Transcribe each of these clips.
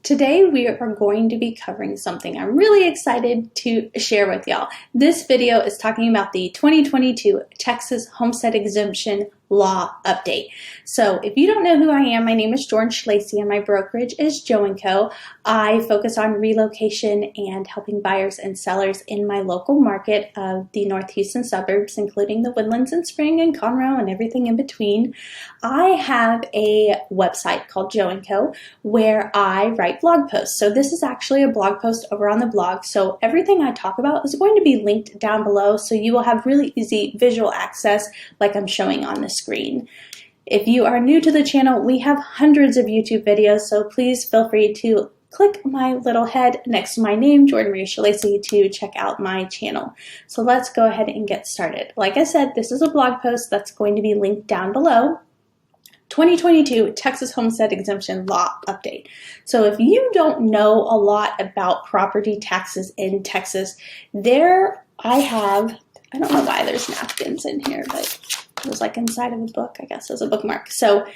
Today we are going to be covering something I'm really excited to share with y'all. This video is talking about the 2022 Texas Homestead Exemption law update. So if you don't know who I am, my name is Jordan Schlacey and my brokerage is Joe & Co. I focus on relocation and helping buyers and sellers in my local market of the North Houston suburbs, including the Woodlands and Spring and Conroe and everything in between. I have a website called Joe & Co. where I write blog posts. So this is actually a blog post over on the blog. So everything I talk about is going to be linked down below, so you will have really easy visual access like I'm showing on the screen. If you are new to the channel, we have hundreds of YouTube videos, so please feel free to click my little head next to my name, Jordan Marie Schlacey, to check out my channel. So let's go ahead and get started. Like I said, this is a blog post that's going to be linked down below. 2022 Texas Homestead Exemption Law Update. So if you don't know a lot about property taxes in Texas, I don't know why there's napkins in here, but it was like inside of a book, I guess, as a bookmark. So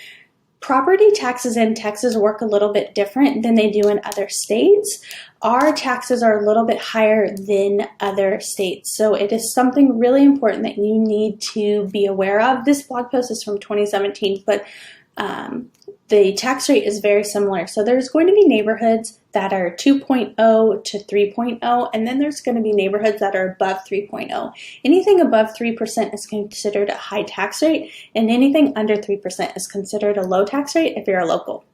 property taxes in Texas work a little bit different than they do in other states. Our taxes are a little bit higher than other states. So it is something really important that you need to be aware of. This blog post is from 2017, but the tax rate is very similar. So there's going to be neighborhoods that are 2.0 to 3.0, and then there's going to be neighborhoods that are above 3.0. Anything above 3% is considered a high tax rate, and anything under 3% is considered a low tax rate if you're a local.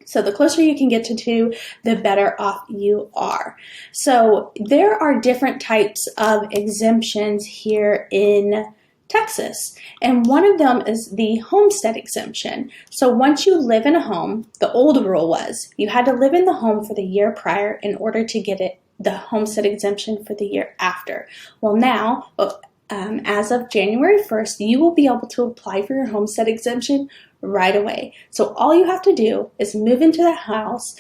So the closer you can get to 2, the better off you are. So there are different types of exemptions here in Texas, and one of them is the homestead exemption. So once you live in a home, the old rule was you had to live in the home for the year prior in order to get the homestead exemption for the year after. Well, now, as of January 1st, you will be able to apply for your homestead exemption right away. So all you have to do is move into the house,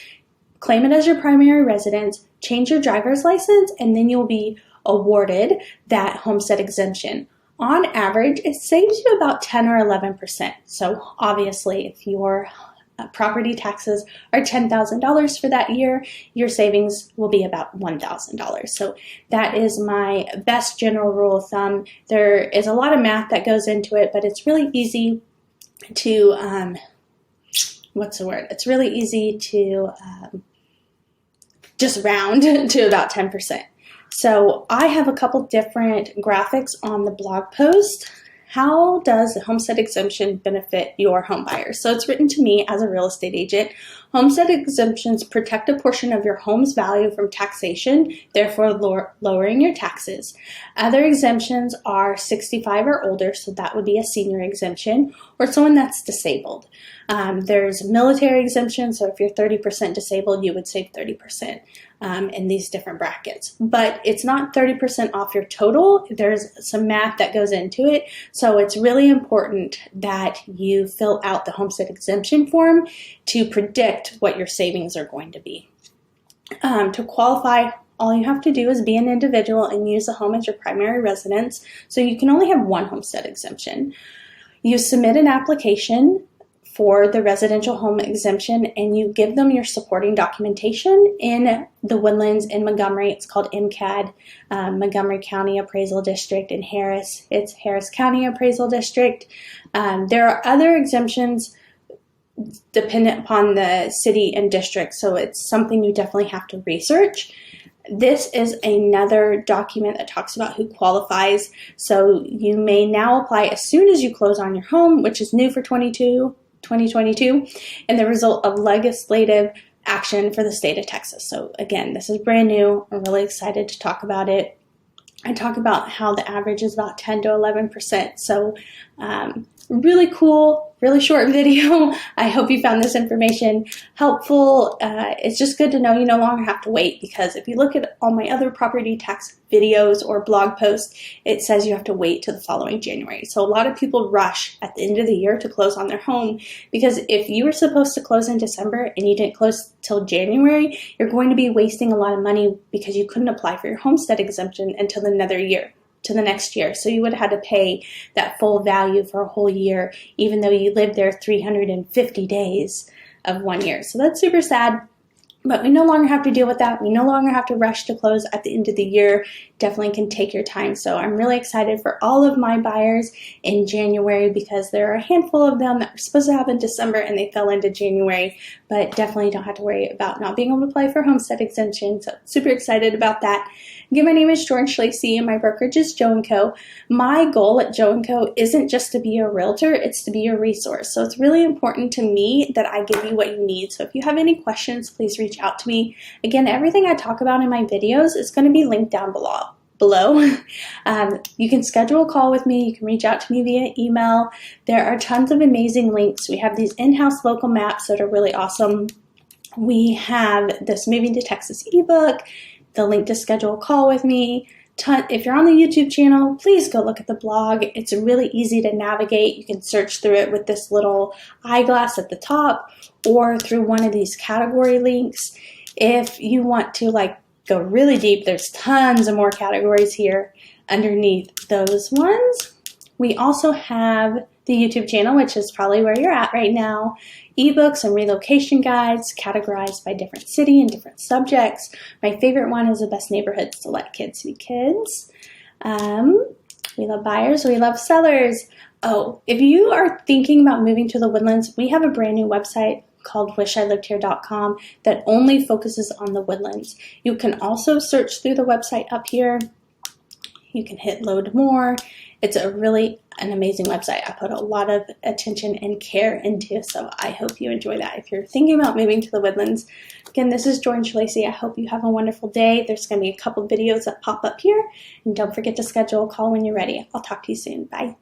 claim it as your primary residence, change your driver's license, and then you'll be awarded that homestead exemption. On average, it saves you about 10 or 11%. So obviously, if your property taxes are $10,000 for that year, your savings will be about $1,000. So that is my best general rule of thumb. There is a lot of math that goes into it, but it's really easy to, It's really easy to just round to about 10%. So I have a couple different graphics on the blog post. How does the homestead exemption benefit your home buyers? So it's written to me as a real estate agent. Homestead exemptions protect a portion of your home's value from taxation, therefore lowering your taxes. Other exemptions are 65 or older, so that would be a senior exemption, or someone that's disabled. There's military exemption, so if you're 30% disabled, you would save 30% in these different brackets. But it's not 30% off your total. There's some math that goes into it. So it's really important that you fill out the homestead exemption form to predict what your savings are going to be. To qualify, all you have to do is be an individual and use the home as your primary residence. So you can only have one homestead exemption. You submit an application for the residential home exemption, and you give them your supporting documentation. In the Woodlands in Montgomery, it's called MCAD, Montgomery County Appraisal District. In Harris, it's Harris County Appraisal District. There are other exemptions dependent upon the city and district, so it's something you definitely have to research. This is another document that talks about who qualifies. So you may now apply as soon as you close on your home, which is new for 2022, and the result of legislative action for the state of Texas. So again, this is brand new. I'm really excited to talk about it. I talk about how the average is about 10 to 11%. So really cool, really short video. I hope you found this information helpful. It's just good to know you no longer have to wait, because if you look at all my other property tax videos or blog posts, it says you have to wait till the following January. So a lot of people rush at the end of the year to close on their home, because if you were supposed to close in December and you didn't close till January, you're going to be wasting a lot of money because you couldn't apply for your homestead exemption until another year, to the next year. So you would have had to pay that full value for a whole year, even though you lived there 350 days of 1 year. So that's super sad. But we no longer have to deal with that. We no longer have to rush to close at the end of the year. Definitely can take your time. So I'm really excited for all of my buyers in January because there are a handful of them that were supposed to happen in December and they fell into January, but definitely don't have to worry about not being able to apply for homestead exemption. So super excited about that. Again, my name is George Lacey and my brokerage is Joe & Co. My goal at Joe & Co. isn't just to be a realtor, it's to be a resource. So it's really important to me that I give you what you need. So if you have any questions, please reach out to me. Again, everything I talk about in my videos is going to be linked down below. You can schedule a call with me. You can reach out to me via email. There are tons of amazing links. We have these in-house local maps that are really awesome. We have this Moving to Texas ebook, the link to schedule a call with me. If you're on the YouTube channel, please go look at the blog. It's really easy to navigate. You can search through it with this little eyeglass at the top or through one of these category links. If you want to go really deep, there's tons of more categories here underneath those ones. We also have the YouTube channel, which is probably where you're at right now. Ebooks and relocation guides categorized by different city and different subjects. My favorite one is the best neighborhoods to let kids be kids. We love buyers, we love sellers. Oh, if you are thinking about moving to the Woodlands, we have a brand new website called wishilivedhere.com that only focuses on the Woodlands. You can also search through the website up here. You can hit load more. It's an amazing website. I put a lot of attention and care into, so I hope you enjoy that. If you're thinking about moving to the Woodlands, again, this is George Lacey. I hope you have a wonderful day. There's going to be a couple videos that pop up here, and don't forget to schedule a call when you're ready. I'll talk to you soon. Bye.